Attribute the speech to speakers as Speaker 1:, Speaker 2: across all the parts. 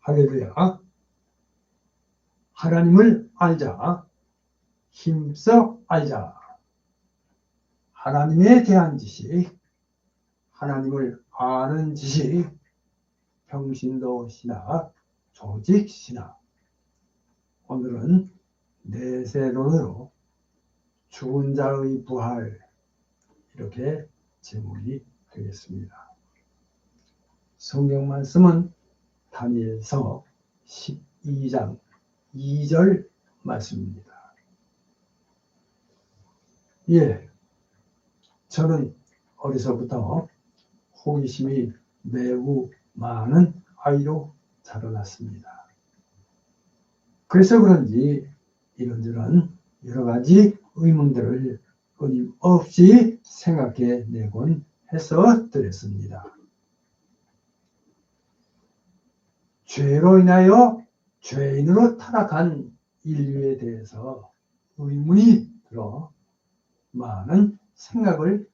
Speaker 1: 할렐루야. 하나님을 알자. 힘써 알자. 하나님에 대한 지식, 하나님을 아는 지식, 평신도 신학, 조직 신학. 오늘은 내세론으로 죽은 자의 부활, 이렇게 제목이 되겠습니다. 성경 말씀은 다니엘서 12장 2절 말씀입니다. 예, 저는 어려서부터 호기심이 매우 많은 아이로 자라났습니다. 그래서 그런지 이런저런 여러 가지 의문들을 끊임없이 생각해내곤 했었더랬습니다. 죄로 인하여 죄인으로 타락한 인류에 대해서 의문이 들어 많은 생각을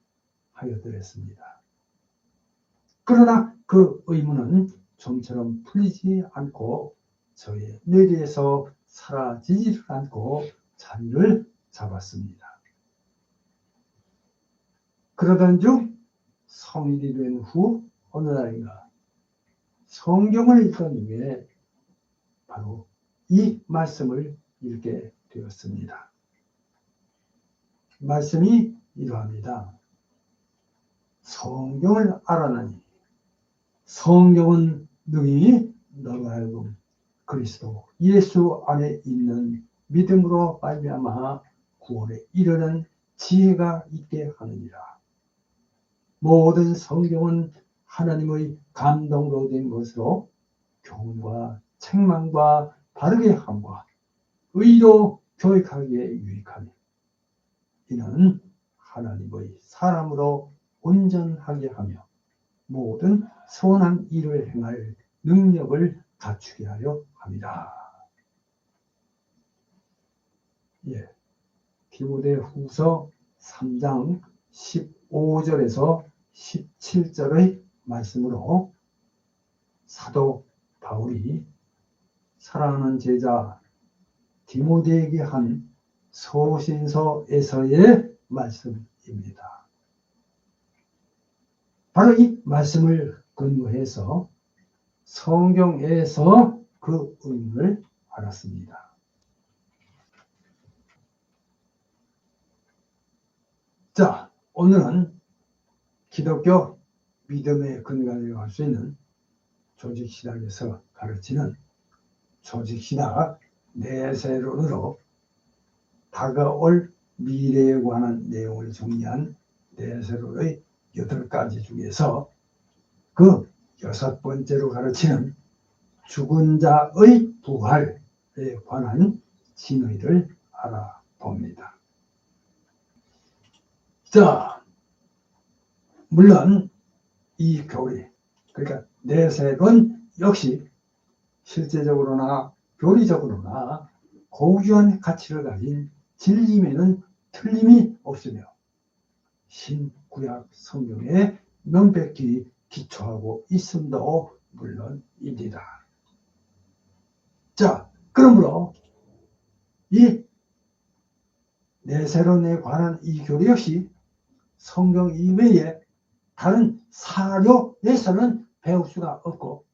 Speaker 1: 하여들었습니다. 그러나 그 의문은 좀처럼 풀리지 않고 저의 뇌리에서 사라지지를 않고 자리를 잡았습니다. 그러던 중 성인이 된 후 어느 날인가 성경을 읽던 중에 바로 이 말씀을 읽게 되었습니다. 말씀이 이러합니다. 성경을 알아나니 성경은 능히 너로 하여금 그리스도 예수 안에 있는 믿음으로 말미암아 구원에 이르는 지혜가 있게 하느니라. 모든 성경은 하나님의 감동으로 된 것으로 교훈과 책망과 바르게 함과 의로 교육하기에 유익하니 이는 하나님의 사람으로 온전하게 하며 모든 선한 일을 행할 능력을 갖추게 하려 합니다. 예, 디모데후서 3장 15절에서 17절의 말씀으로 사도 바울이 사랑하는 제자 디모데에게 한 서신서에서의 말씀입니다. 바로 이 말씀을 근거해서 성경에서 그 의미를 알았습니다. 자, 오늘은 기독교 믿음의 근간이라고 할 수 있는 조직신학에서 가르치는 조직신학 내세론으로 다가올 미래에 관한 내용을 정리한 내세론의 8가지 중에서 그 6번째로 가르치는 죽은 자의 부활에 관한 진의를 알아봅니다. 자, 물론 이 교리, 그러니까 내세론 역시 실제적으로나 교리적으로나 고귀한 가치를 가진 진림에는 틀림이 없으며 신구약 성경에 명백히 기초하고 있음도 물론입니다. 자, 그러므로 이 내세론에 관한 이 교리 역시 성경 이외에 다른 사료에서는 배울 수가 없고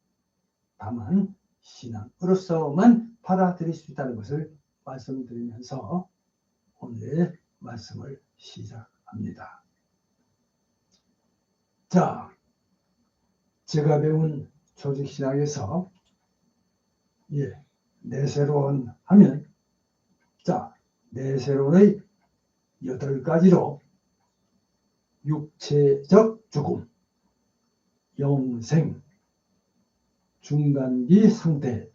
Speaker 1: 다만 신앙으로서만 받아들일 수 있다는 것을 말씀드리면서 오늘의 말씀을 시작합니다. 자, 제가 배운 조직신학에서 내세론 하면 자, 내세론의 8가지로 육체적 죽음, 영생, 중간기 상태,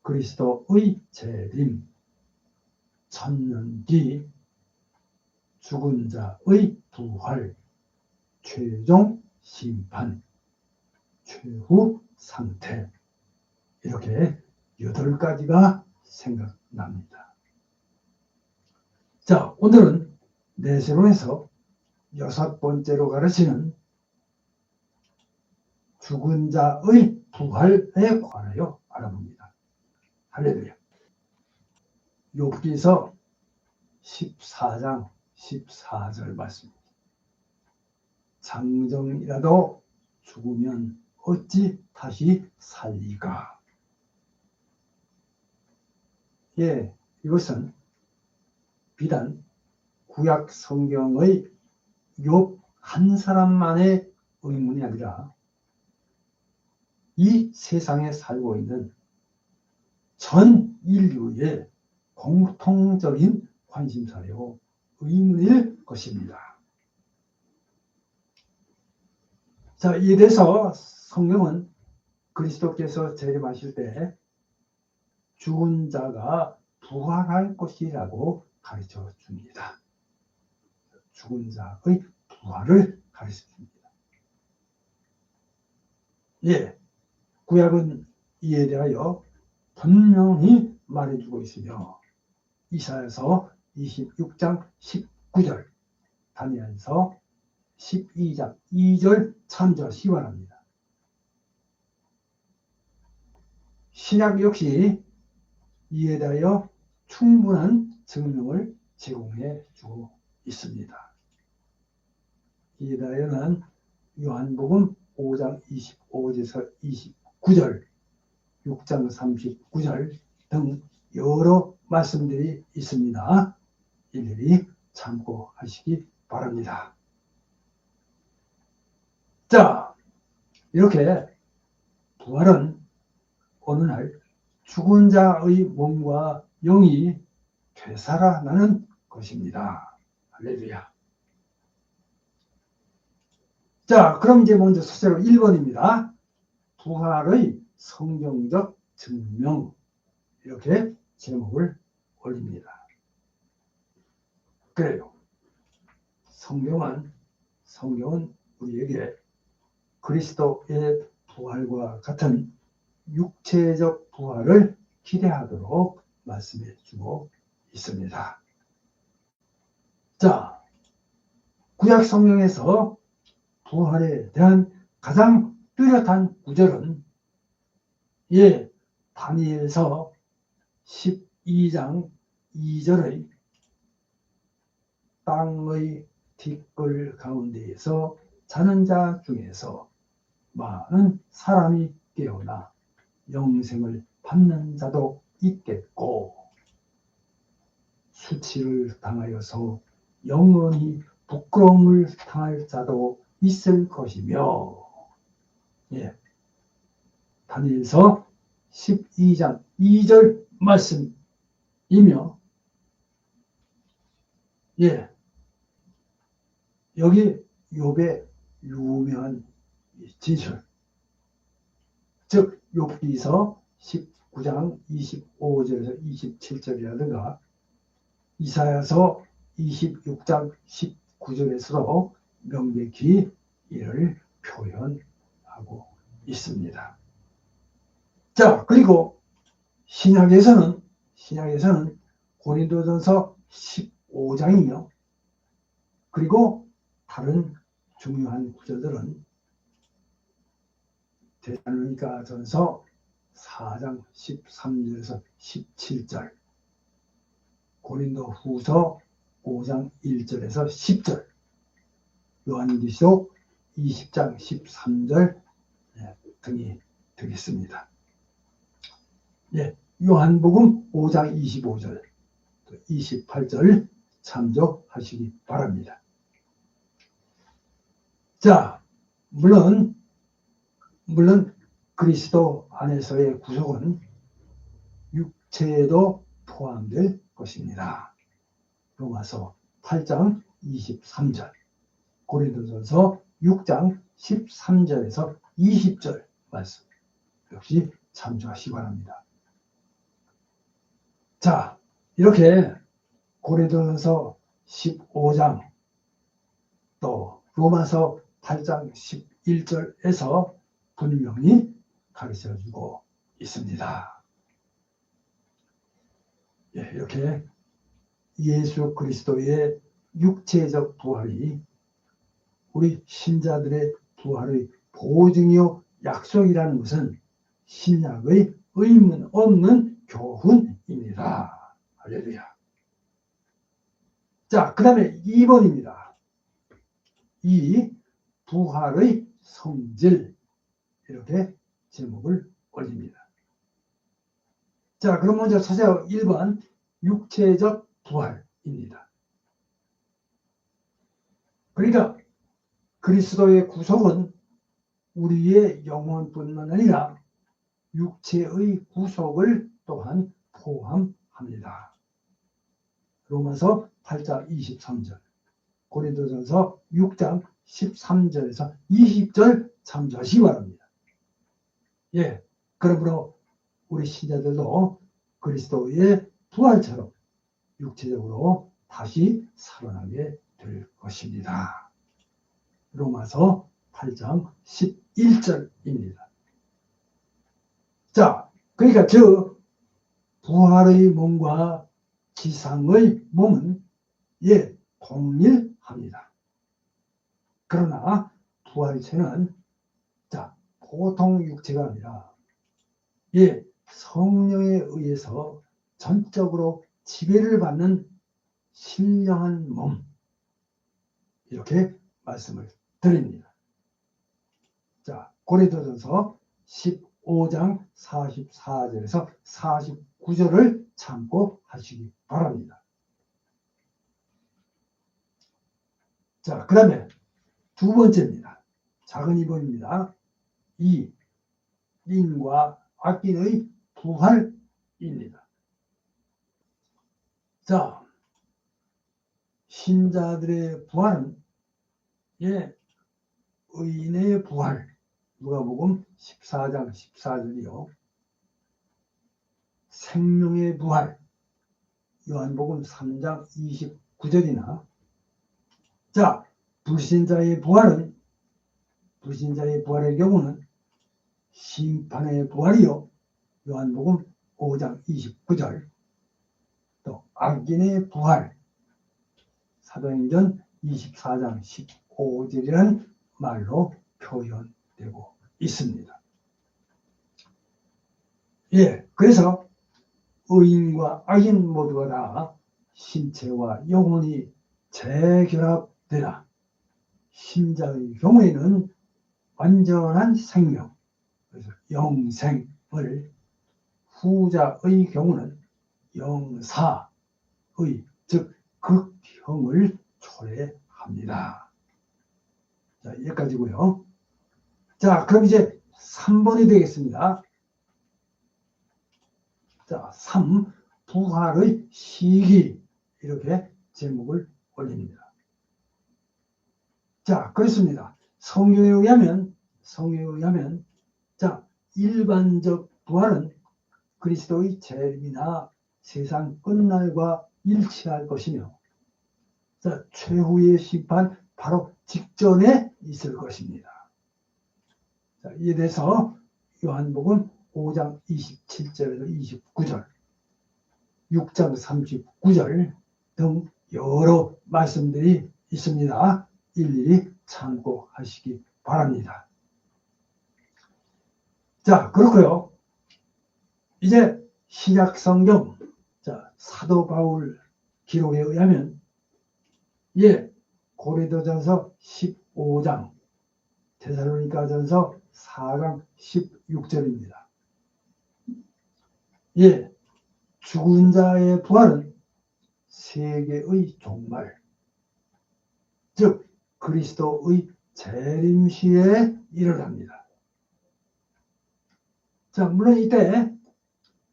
Speaker 1: 그리스도의 재림, 천년기, 죽은 자의 부활, 최종 심판, 최후 상태, 이렇게 8가지가 생각납니다. 자, 오늘은 내세론에서 6번째로 가르치는 죽은 자의 부활에 관하여 알아봅니다. 할렐루야. 욥기서 14장 14절 말씀입니다. 장정이라도 죽으면 어찌 다시 살리까? 예, 이것은 비단 구약 성경의 욥 한 사람만의 의문이 아니라 이 세상에 살고 있는 전 인류의 공통적인 관심사요, 의문일 것입니다. 자, 이에 대해서 성경은 그리스도께서 재림하실 때 죽은 자가 부활할 것이라고 가르쳐 줍니다. 죽은 자의 부활을 가르쳐 줍니다. 예, 구약은 이에 대하여 분명히 말해주고 있으며 이사야서 26장 19절, 다니엘서 12장 2절 참조하시기 바랍니다. 신약 역시 이에 대하여 충분한 증명을 제공해 주고 있습니다. 이에 대하여는 요한복음 5장 25절에서 29절, 6장 39절 등 여러 말씀들이 있습니다. 일일이 참고하시기 바랍니다. 자, 이렇게 부활은 어느 날 죽은 자의 몸과 영이 되살아나는 것입니다. 할렐루야. 자, 그럼 이제 먼저 소세로 1번입니다. 부활의 성경적 증명, 이렇게 제목을 올립니다. 그래요. 성경은 우리에게 그리스도의 부활과 같은 육체적 부활을 기대하도록 말씀해 주고 있습니다. 자, 구약 성경에서 부활에 대한 가장 뚜렷한 구절은 다니엘서 12장 2절의 땅의 뒷골 가운데에서 자는 자 중에서 많은 사람이 깨어나 영생을 받는 자도 있겠고 수치를 당하여서 영원히 부끄러움을 당할 자도 있을 것이며, 다니엘서 12장 2절 말씀이며, 여기 욥의 유명한 진술, 즉 욥기서 19장 25절에서 27절이라든가 이사야서 26장 19절에서도 명백히 이를 표현하고 있습니다. 자, 그리고 신약에서는 고린도전서 15장이며 그리고 다른 중요한 구절들은 데살로니가전서 4장 13절에서 17절, 고린도후서 5장 1절에서 10절, 요한계시록 20장 13절 등이 되겠습니다. 요한복음 5장 25절, 28절 참조하시기 바랍니다. 자, 물론 그리스도 안에서의 구속은 육체에도 포함될 것입니다. 로마서 8장 23절, 고린도전서 6장 13절에서 20절 말씀 역시 참조하시기 바랍니다. 자, 이렇게 고린도전서 15장 또 로마서 8장 11절에서 분명히 가르쳐주고 있습니다. 이렇게 예수 그리스도의 육체적 부활이 우리 신자들의 부활의 보증이요 약속이라는 것은 신약의 의문 없는 교훈입니다. 할렐루야. 자, 그 다음에 2번입니다. 이 부활의 성질, 이렇게 제목을 올립니다. 자, 그럼 먼저 찾아요. 1번 육체적 부활입니다. 그러니까 그리스도의 구속은 우리의 영혼뿐만 아니라 육체의 구속을 또한 포함합니다. 로마서 8장 23절, 고린도전서 6장 13절에서 20절 참조하시기 바랍니다. 예, 그러므로 우리 신자들도 그리스도의 부활처럼 육체적으로 다시 살아나게 될 것입니다. 로마서 8장 11절입니다. 자, 그러니까 저 부활의 몸과 지상의 몸은 동일합니다. 그러나 부활체는 보통 육체가 아니라 성령에 의해서 전적으로 지배를 받는 신령한 몸, 이렇게 말씀을 드립니다. 자, 고린도전서 15장 44절에서 49절을 참고하시기 바랍니다. 자, 그 다음에 두 번째입니다. 작은 2번입니다. 이 인과 악인의 부활입니다. 자, 신자들의 부활은 의인의 부활, 누가복음 14장 14절이요. 생명의 부활, 요한복음 3장 29절이나 자, 불신자의 부활의 경우는 심판의 부활이요. 요한복음 5장 29절, 또 악인의 부활, 사도행전 24장 15절이라는 말로 표현되고 있습니다. 그래서 의인과 악인 모두가 다 신체와 영혼이 재결합되라. 신자의 경우에는 완전한 생명, 그래서 영생을, 후자의 경우는 영사의, 즉 극형을 초래합니다. 자, 여기까지고요. 자, 그럼 이제 3번이 되겠습니다. 자, 3. 부활의 시기, 이렇게 제목을 올립니다. 자, 그렇습니다. 성경에 의하면 자, 일반적 부활은 그리스도의 재림이나 세상 끝날과 일치할 것이며, 자, 최후의 심판 바로 직전에 있을 것입니다. 자, 이에 대해서 요한복음 5장 27절에서 29절, 6장 39절 등 여러 말씀들이 있습니다. 일일이 참고하시기 바랍니다. 자, 그렇고요. 이제 신약 성경, 자, 사도 바울 기록에 의하면 고린도전서 15장, 데살로니가전서 4장 16절입니다. 죽은 자의 부활은 세계의 종말, 즉 그리스도의 재림 시에 일어납니다. 자, 물론 이때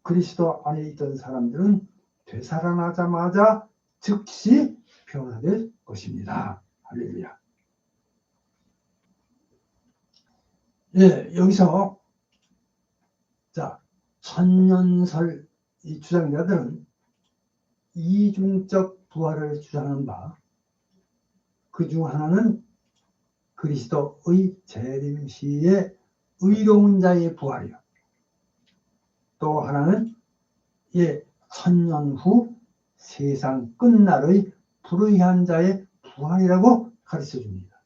Speaker 1: 그리스도 안에 있던 사람들은 되살아나자마자 즉시 변화될 것입니다. 할렐루야. 여기서 자, 천년설 이 주장자들은 이중적 부활을 주장하는 바, 그 중 하나는 그리스도의 재림 시에 의로운 자의 부활이요. 또 하나는 천년 후 세상 끝날의 불의한 자의 부활이라고 가르쳐 줍니다.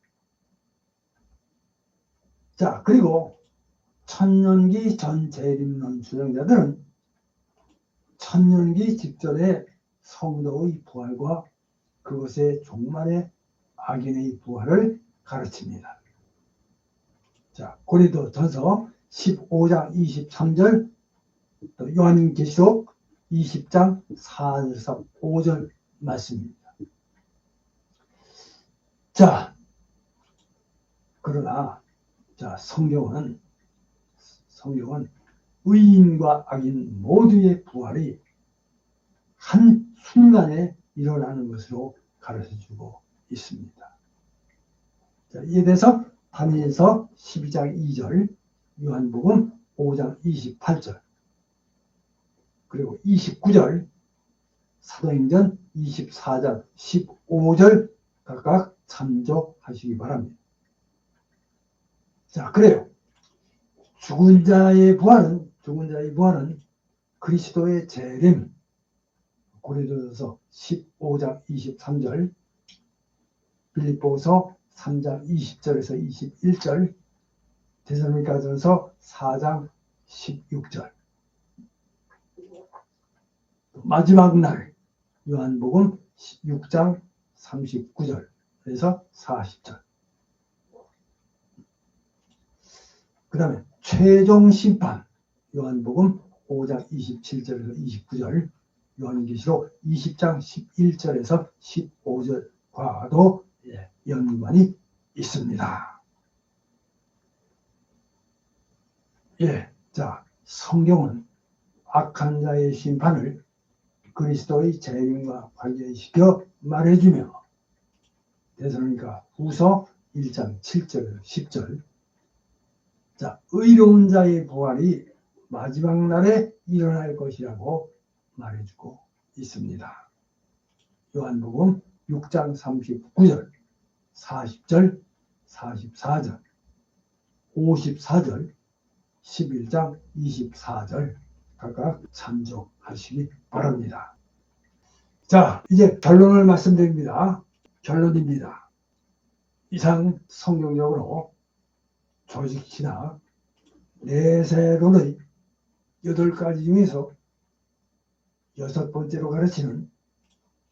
Speaker 1: 자, 그리고 천년기 전 재림론 주장자들은 천년기 직전의 성도의 부활과 그것의 종말의 악인의 부활을 가르칩니다. 자, 고린도전서 15장 23절, 또 요한계시록 20장 4절에서 5절 말씀입니다. 자, 그러나 성경은 의인과 악인 모두의 부활이 한 순간에 일어나는 것으로 가르쳐주고 있습니다. 자, 이에 대해서 다니엘서 12장 2절, 요한복음 5장 28절, 그리고 29절, 사도행전 24장 15절 각각 참조하시기 바랍니다. 자, 그래요. 죽은 자의 부활은 그리스도의 재림, 고린도전서 15장 23절, 빌립보서 3장 20절에서 21절, 데살로니가전서 4장 16절, 마지막 날 요한복음 6장 39절에서 40절, 그 다음에 최종 심판 요한복음 5장 27절에서 29절, 요한계시록 20장 11절에서 15절과도 연관이 있습니다. 자, 성경은 악한 자의 심판을 그리스도의 재림과 관련시켜 말해주며 데살로니가 후서 1장 7절에서 10절, 자, 의로운 자의 부활이 마지막 날에 일어날 것이라고 말해주고 있습니다. 요한복음 6장 39절, 40절, 44절, 54절, 11장 24절 각각 참조하시기 바랍니다. 자, 이제 결론을 말씀드립니다. 결론입니다. 이상 성경적으로 조직신학 내세론의 8가지 중에서 6번째로 가르치는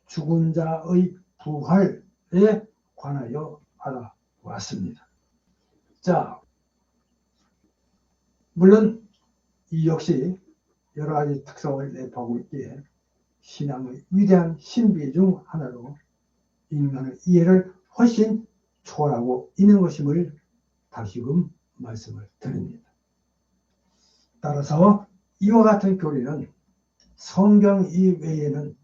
Speaker 1: 죽은 자의 부활에 관하여 알아보았습니다. 자, 물론 이 역시 여러 가지 특성을 내포하고 있기에 신앙의 위대한 신비 중 하나로 인간의 이해를 훨씬 초월하고 있는 것임을 다시금 말씀을 드립니다. 따라서 이와 같은 교리는 성경 이외에는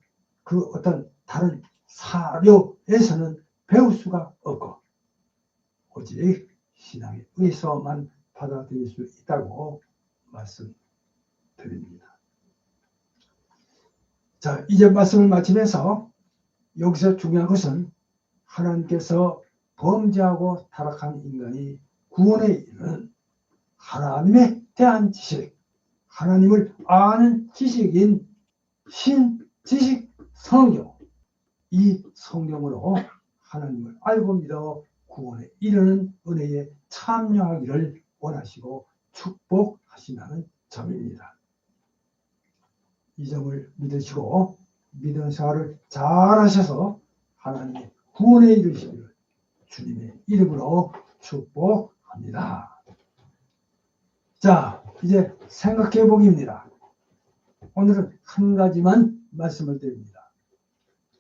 Speaker 1: 그 어떤 다른 사료에서는 배울 수가 없고 오직 신앙에 의해서만 받아들일 수 있다고 말씀드립니다. 자, 이제 말씀을 마치면서 여기서 중요한 것은 하나님께서 범죄하고 타락한 인간이 구원에 이르는 하나님에 대한 지식, 하나님을 아는 지식인 신지식 성경, 이 성경으로 하나님을 알고 믿어 구원에 이르는 은혜에 참여하기를 원하시고 축복하신다는 점입니다. 이 점을 믿으시고 믿음 생활을 잘 하셔서 하나님의 구원에 이르시기를 주님의 이름으로 축복합니다. 자, 이제 생각해 보기입니다. 오늘은 한 가지만 말씀을 드립니다.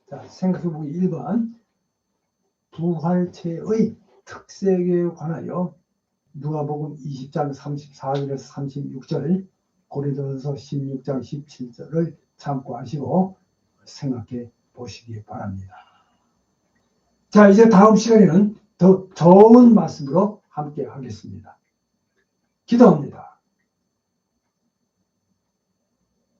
Speaker 1: 자, 생각해 보기 1번, 부활체의 특색에 관하여 누가복음 20장 34절에서 36절, 고린도전서 16장 17절을 참고하시고 생각해 보시기 바랍니다. 자, 이제 다음 시간에는 더 좋은 말씀으로 함께 하겠습니다. 기도합니다.